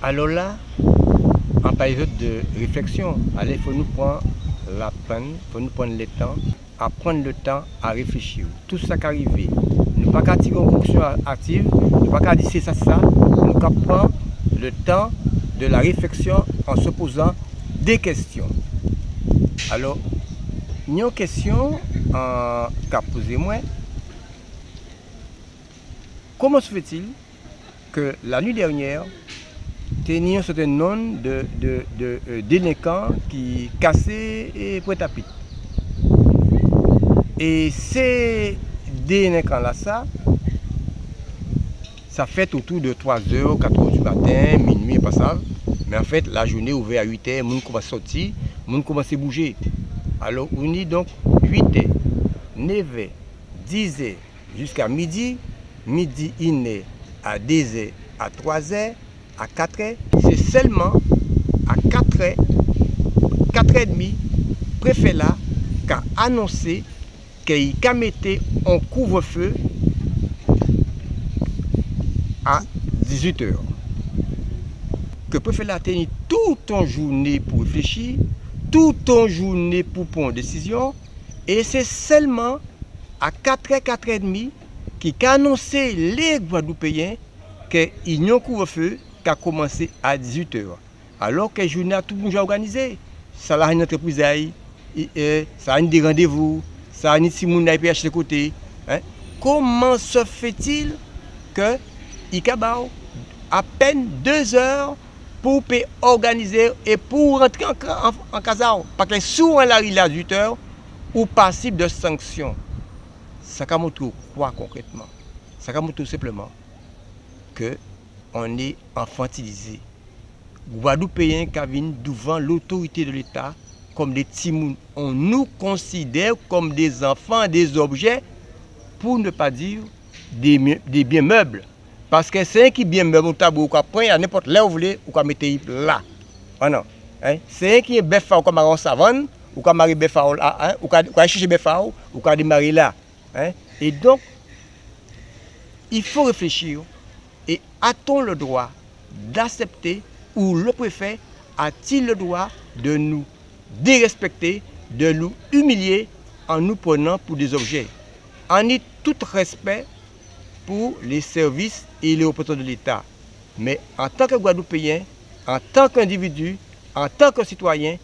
Alors là, en période de réflexion, il faut nous prendre la peine, il faut nous prendre le temps, à prendre le temps à réfléchir. Tout ça qui arrive, ne pas qu'à tirer une conclusion active, ne pas qu'à dire c'est ça, nous qu'à prendre le temps de la réflexion en se posant des questions. Alors, il y a une question qu'a posée moi. Comment se fait-il que la nuit dernière, il y a un certain nombre de délinquants qui cassaient et pointe-à-pitre. Et ces délinquants-là, ça fait autour de 3h, 4h du matin, minuit, pas ça. Mais en fait, la journée ouverte à 8h, les gens commencent à sortir, les gens commencent à bouger. Alors, on est donc 8h, 9h, 10h jusqu'à midi. Midi, il est à 2h, à 3h, à 4h. C'est seulement à 4h, 4h30, le préfet là a annoncé qu'il a mis un couvre-feu à 18h. Que le préfet là a tenu toute une journée pour réfléchir, toute une journée pour prendre une décision. Et c'est seulement à 4h, 4h30 qui a annoncé les Guadeloupéens qu'il y a un couvre-feu qui a commencé à 18h. Alors que la journée a tout le monde organisé. Ça a une entreprise, ça a des rendez-vous, ça a une Simone à de côté. Comment se fait-il que il y a à peine 2 heures pour organiser et pour rentrer en casa? Parce que souvent la rue à 18 heures ou passible de sanctions. Ça montre quoi concrètement? Ça montre simplement que on est infantilisé. Guadeloupéens qui viennent devant l'autorité de l'État comme des timouns. On nous considère comme des enfants, des objets, pour ne pas dire des biens meubles. Parce que c'est un qui bien meuble au tabou, qu'on prend à n'importe là où vous voulez, ou qu'on mette là. Ah non. C'est un qui est bœuf ou qu'on marre en savane, ou qu'on marre bœuf ou qu'on cherche bœuf ou qu'on démarre là. Et donc, il faut réfléchir. Et a-t-on le droit d'accepter ou le préfet a-t-il le droit de nous dérespecter, de nous humilier en nous prenant pour des objets? En est tout respect pour les services et les représentants de l'État. Mais en tant que Guadeloupéen, en tant qu'individu, en tant que citoyen,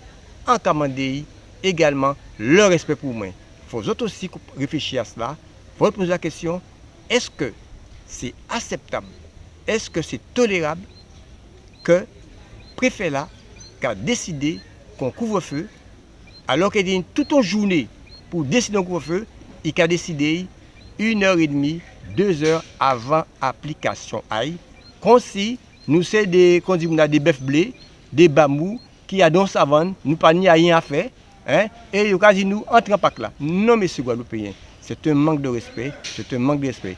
en Kamandéi, également le respect pour moi. Il faut aussi réfléchir à cela. Il faut poser la question, est-ce que c'est acceptable? Est-ce que c'est tolérable que le préfet là a décidé qu'on couvre-feu, alors qu'il y a toute une journée pour décider un couvre-feu, il a décidé 1h30, 2 heures avant application. Comme si nous sommes des bœufs blés, des bambous qui a dans la savane, nous pas ni rien à faire, et nous nous entrent pas là. Non, monsieur Guadeloupéen, c'est un manque de respect, c'est un manque de respect.